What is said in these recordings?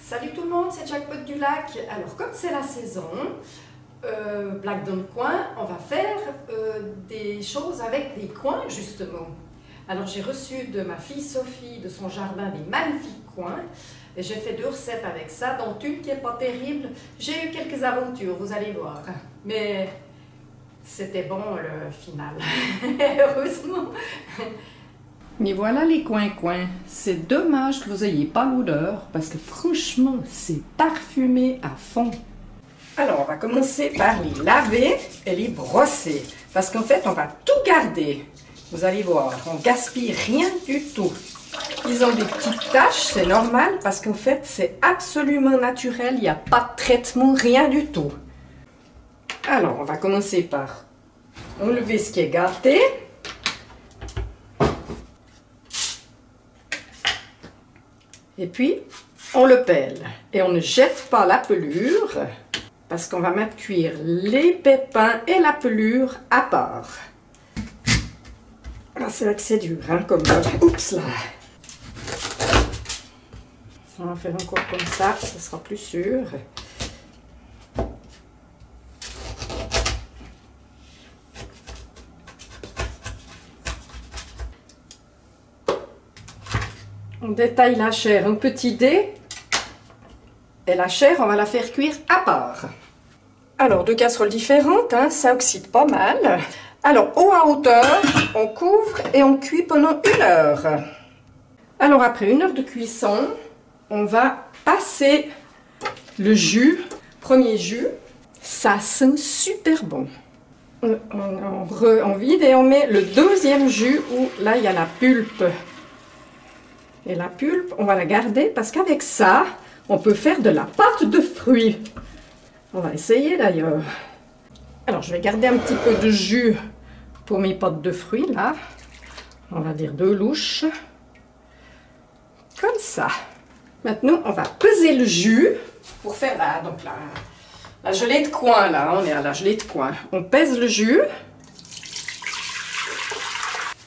Salut tout le monde, c'est Jackpot du Lac. Alors comme c'est la saison, Black dans le coin, on va faire des choses avec des coins justement. Alors j'ai reçu de ma fille Sophie de son jardin des magnifiques coins et j'ai fait 2 recettes avec ça, dont une qui n'est pas terrible. J'ai eu quelques aventures, vous allez voir, mais c'était bon le final, heureusement. Mais voilà les coins-coins. C'est dommage que vous n'ayez pas l'odeur parce que franchement, c'est parfumé à fond. Alors, on va commencer par les laver et les brosser. Parce qu'en fait, on va tout garder. Vous allez voir, on gaspille rien du tout. Ils ont des petites taches, c'est normal parce qu'en fait, c'est absolument naturel. Il n'y a pas de traitement, rien du tout. Alors, on va commencer par enlever ce qui est gâté. Et puis, on le pèle. Et on ne jette pas la pelure, parce qu'on va mettre cuire les pépins et la pelure à part. Ah, c'est vrai que c'est dur, hein, comme... Oups, là. On va faire encore comme ça sera plus sûr. On détaille la chair en petits dés et la chair, on va la faire cuire à part. Alors, 2 casseroles différentes, hein, ça oxyde pas mal. Alors, eau à hauteur, on couvre et on cuit pendant 1 heure. Alors, après 1 heure de cuisson, on va passer le jus, premier jus. Ça sent super bon. On vide et on met le 2e jus où là, il y a la pulpe. Et la pulpe, on va la garder parce qu'avec ça, on peut faire de la pâte de fruits. On va essayer d'ailleurs. Alors, je vais garder un petit peu de jus pour mes pâtes de fruits, là. On va dire 2 louches. Comme ça. Maintenant, on va peser le jus pour faire la gelée de coin, là. On est à la gelée de coin. On pèse le jus.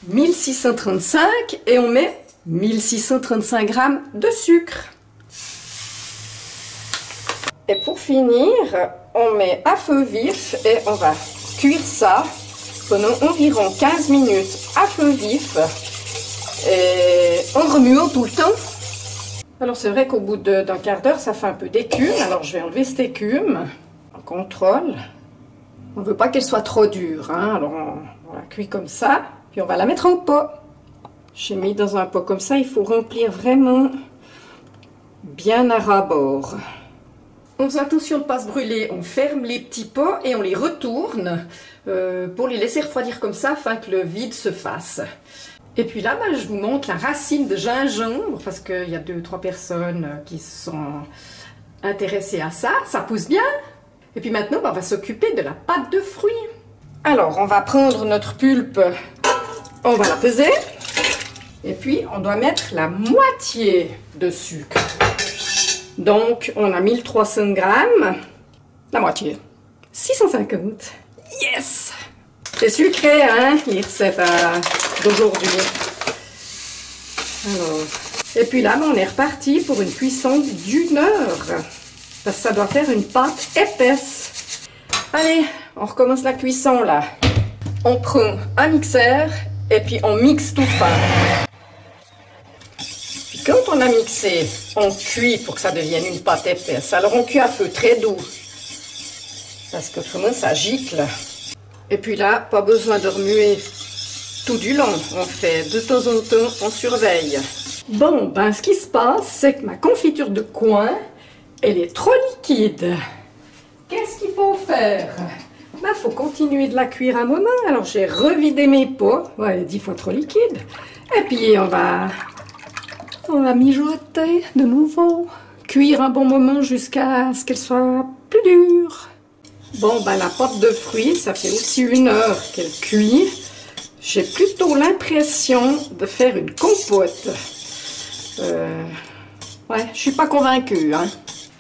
1635 et on met 1635 g de sucre. Et pour finir, on met à feu vif et on va cuire ça pendant environ 15 minutes à feu vif. Et en remuant tout le temps. Alors c'est vrai qu'au bout d'un quart d'heure, ça fait un peu d'écume. Alors je vais enlever cette écume. On contrôle. On ne veut pas qu'elle soit trop dure, hein. Alors on la cuit comme ça. Puis on va la mettre en pot. J'ai mis dans un pot comme ça, il faut remplir vraiment bien à ras-bord. On fait attention de ne pas se brûler, on ferme les petits pots et on les retourne pour les laisser refroidir comme ça afin que le vide se fasse. Et puis là, je vous montre la racine de gingembre parce qu'il y a 2-3 personnes qui sont intéressées à ça. Ça pousse bien. Et puis maintenant, on va s'occuper de la pâte de fruits. Alors, on va prendre notre pulpe, on va la peser. Et puis, on doit mettre la moitié de sucre. Donc, on a 1300 g. La moitié. 650. Yes! C'est sucré, hein, les recettes d'aujourd'hui. Alors, et puis là, on est reparti pour une cuisson d'1 heure. Parce que ça doit faire une pâte épaisse. Allez, on recommence la cuisson, là. On prend un mixeur et puis on mixe tout fin. Quand on a mixé, on cuit pour que ça devienne une pâte épaisse. Alors on cuit à feu très doux. Parce que autrement ça gicle. Et puis là, pas besoin de remuer tout du long. On fait de temps en temps, on surveille. Bon, ce qui se passe, c'est que ma confiture de coin, elle est trop liquide. Qu'est-ce qu'il faut faire? Faut continuer de la cuire un moment. Alors j'ai revidé mes pots. Ouais, elle est 10 fois trop liquide. Et puis on va mijoter de nouveau, cuire un bon moment jusqu'à ce qu'elle soit plus dure. Bon, la pâte de fruits, ça fait aussi 1 heure qu'elle cuit. J'ai plutôt l'impression de faire une compote. Ouais, je suis pas convaincue, hein.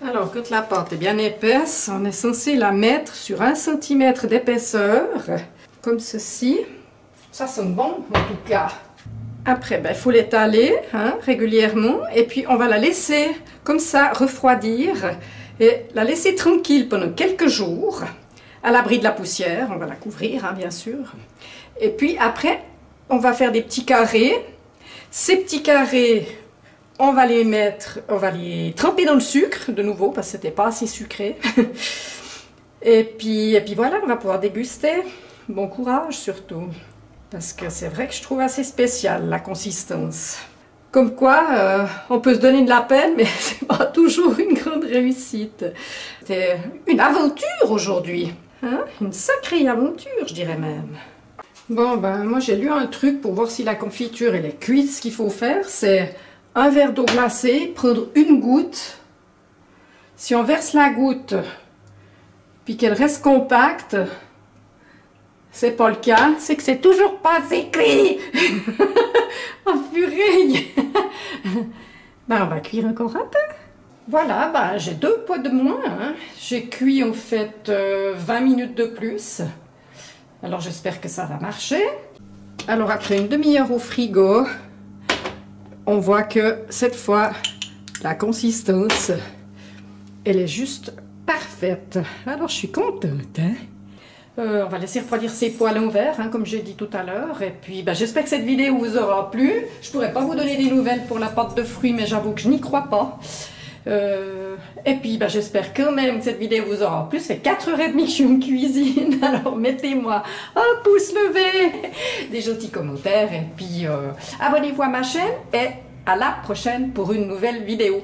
Alors, quand la pâte est bien épaisse, on est censé la mettre sur 1 cm d'épaisseur, comme ceci. Ça sent bon, en tout cas. Après, ben, il faut l'étaler hein, régulièrement et puis on va la laisser comme ça refroidir et la laisser tranquille pendant quelques jours à l'abri de la poussière. On va la couvrir, hein, bien sûr. Et puis après, on va faire des petits carrés. Ces petits carrés, on va les tremper dans le sucre de nouveau parce que c'était pas assez sucré. Et puis voilà, on va pouvoir déguster. Bon courage surtout, parce que c'est vrai que je trouve assez spécial la consistance. Comme quoi, on peut se donner de la peine, mais c'est pas toujours une grande réussite. C'est une aventure aujourd'hui, hein? Une sacrée aventure, je dirais même. Bon, ben moi j'ai lu un truc pour voir si la confiture elle est cuite. Ce qu'il faut faire, c'est un verre d'eau glacée, prendre une goutte. Si on verse la goutte, puis qu'elle reste compacte, c'est pas le cas, c'est que c'est toujours pas assez cuit. Oh purée. Ben on va cuire encore un peu. Voilà, ben j'ai 2 pots de moins. Hein. J'ai cuit en fait 20 minutes de plus. Alors j'espère que ça va marcher. Alors après une demi-heure au frigo, on voit que cette fois la consistance, elle est juste parfaite. Alors je suis contente. Hein. On va laisser refroidir ces pois à l'envers, hein, comme j'ai dit tout à l'heure. Et puis, ben, j'espère que cette vidéo vous aura plu. Je pourrais pas vous donner des nouvelles pour la pâte de fruits, mais j'avoue que je n'y crois pas. Et puis, ben, j'espère quand même que cette vidéo vous aura plu. C'est 4h30 que je suis en cuisine. Alors, mettez-moi un pouce levé, des gentils commentaires. Et puis, abonnez-vous à ma chaîne. Et à la prochaine pour une nouvelle vidéo.